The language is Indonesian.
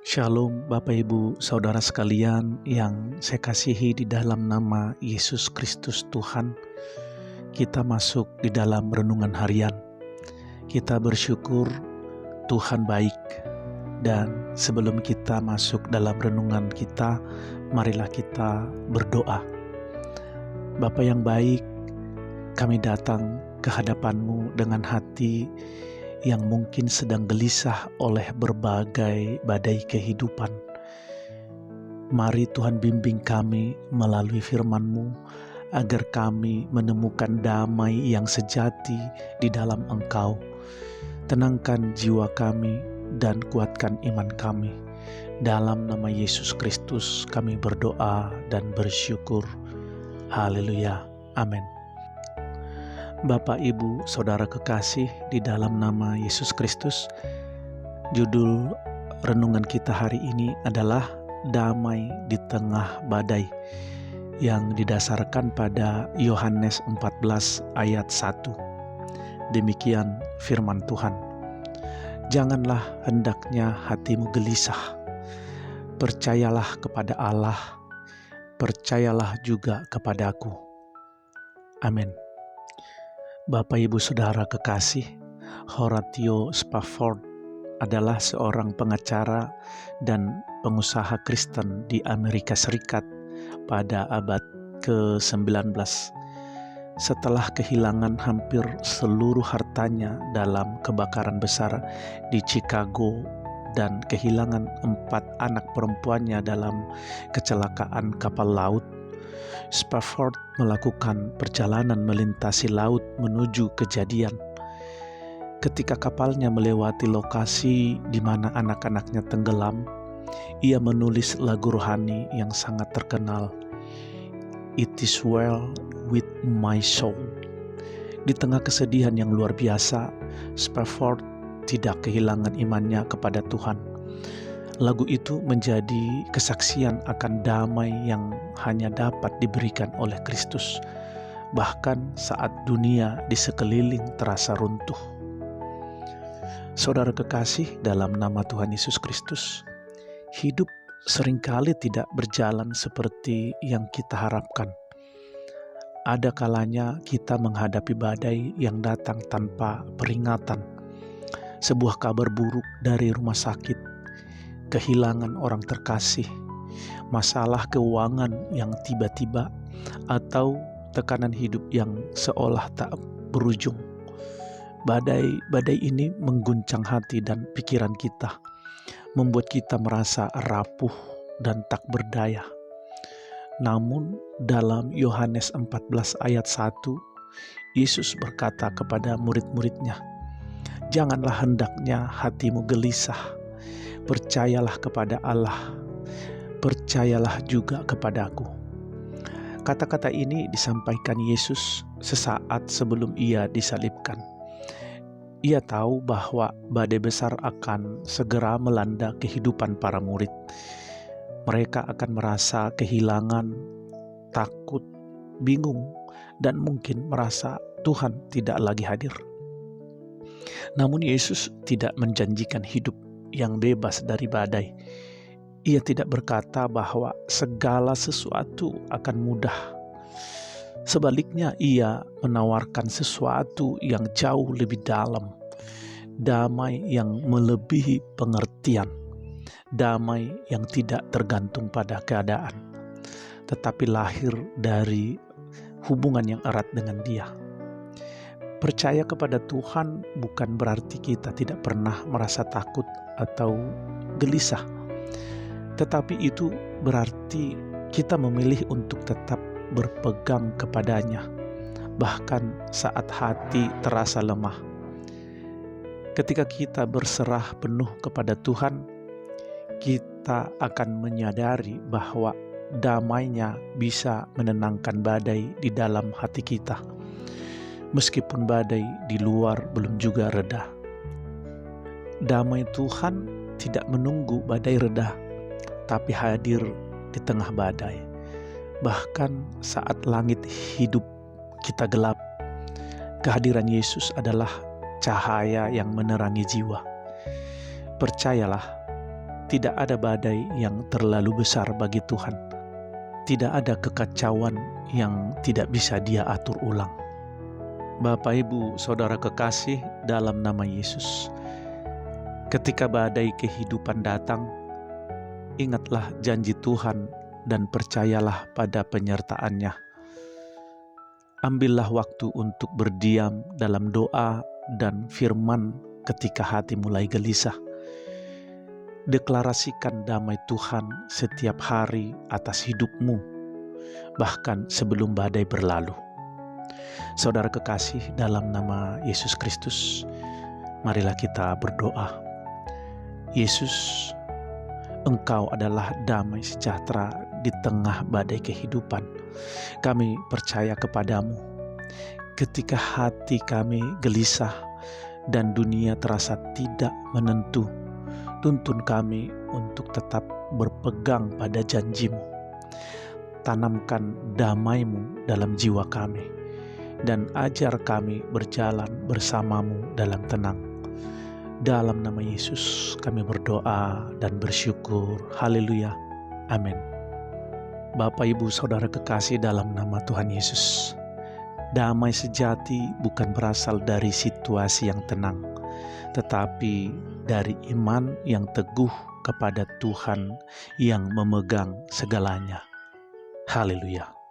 Shalom Bapak Ibu Saudara sekalian yang saya kasihi di dalam nama Yesus Kristus Tuhan. Kita masuk di dalam renungan harian. Kita bersyukur Tuhan baik. Dan sebelum kita masuk dalam renungan kita, marilah kita berdoa. Bapa yang baik, kami datang ke hadapan-Mu dengan hati yang mungkin sedang gelisah oleh berbagai badai kehidupan. Mari Tuhan bimbing kami melalui firman-Mu, agar kami menemukan damai yang sejati di dalam Engkau. Tenangkan jiwa kami dan kuatkan iman kami. Dalam nama Yesus Kristus kami berdoa dan bersyukur. Haleluya. Amin. Bapak, Ibu, Saudara kekasih di dalam nama Yesus Kristus, judul renungan kita hari ini adalah Damai di Tengah Badai, yang didasarkan pada Yohanes 14 ayat 1. Demikian firman Tuhan. Janganlah hendaknya hatimu gelisah. Percayalah kepada Allah, percayalah juga kepadaku. Amin. Bapak Ibu Saudara kekasih, Horatio Spafford adalah seorang pengacara dan pengusaha Kristen di Amerika Serikat pada abad ke-19. Setelah kehilangan hampir seluruh hartanya dalam kebakaran besar di Chicago dan kehilangan 4 anak perempuannya dalam kecelakaan kapal laut, Spafford melakukan perjalanan melintasi laut menuju kejadian. Ketika kapalnya melewati lokasi di mana anak-anaknya tenggelam, ia menulis lagu rohani yang sangat terkenal, "It is well with my soul." Di tengah kesedihan yang luar biasa, Spafford tidak kehilangan imannya kepada Tuhan. Lagu itu menjadi kesaksian akan damai yang hanya dapat diberikan oleh Kristus, bahkan saat dunia di sekeliling terasa runtuh. Saudara kekasih dalam nama Tuhan Yesus Kristus, hidup seringkali tidak berjalan seperti yang kita harapkan. Ada kalanya kita menghadapi badai yang datang tanpa peringatan, sebuah kabar buruk dari rumah sakit, kehilangan orang terkasih, masalah keuangan yang tiba-tiba, atau tekanan hidup yang seolah tak berujung. Badai ini mengguncang hati dan pikiran kita, membuat kita merasa rapuh dan tak berdaya. Namun dalam Yohanes 14 ayat 1, Yesus berkata kepada murid-muridnya, "Janganlah hendaknya hatimu gelisah. Percayalah kepada Allah, percayalah juga kepadaku." Kata-kata ini disampaikan Yesus sesaat sebelum ia disalibkan. Ia tahu bahwa badai besar akan segera melanda kehidupan para murid. Mereka akan merasa kehilangan, takut, bingung, dan mungkin merasa Tuhan tidak lagi hadir. Namun Yesus tidak menjanjikan hidup yang bebas dari badai. Ia tidak berkata bahwa segala sesuatu akan mudah. Sebaliknya, ia menawarkan sesuatu yang jauh lebih dalam, damai yang melebihi pengertian, damai yang tidak tergantung pada keadaan, tetapi lahir dari hubungan yang erat dengan Dia. Percaya kepada Tuhan bukan berarti kita tidak pernah merasa takut atau gelisah, tetapi itu berarti kita memilih untuk tetap berpegang kepadanya, bahkan saat hati terasa lemah. Ketika kita berserah penuh kepada Tuhan, kita akan menyadari bahwa damai-Nya bisa menenangkan badai di dalam hati kita, meskipun badai di luar belum juga reda. Damai Tuhan tidak menunggu badai reda, tapi hadir di tengah badai. Bahkan saat langit hidup kita gelap, kehadiran Yesus adalah cahaya yang menerangi jiwa. Percayalah, Tidak ada badai yang terlalu besar bagi Tuhan. Tidak ada kekacauan yang tidak bisa Dia atur ulang. Bapak, Ibu, Saudara kekasih dalam nama Yesus, ketika badai kehidupan datang, ingatlah janji Tuhan dan percayalah pada penyertaan-Nya. Ambillah waktu untuk berdiam dalam doa dan firman ketika hati mulai gelisah. Deklarasikan damai Tuhan setiap hari atas hidupmu, bahkan sebelum badai berlalu. Saudara kekasih dalam nama Yesus Kristus, marilah kita berdoa. Yesus, Engkau adalah damai sejahtera di tengah badai kehidupan. Kami percaya kepadamu. Ketika hati kami gelisah dan dunia terasa tidak menentu, tuntun kami untuk tetap berpegang pada janji-Mu. Tanamkan damai-Mu dalam jiwa kami, dan ajar kami berjalan bersama-Mu dalam tenang. Dalam nama Yesus kami berdoa dan bersyukur. Haleluya. Amin. Bapak, Ibu, Saudara kekasih dalam nama Tuhan Yesus, damai sejati bukan berasal dari situasi yang tenang, tetapi dari iman yang teguh kepada Tuhan yang memegang segalanya. Haleluya.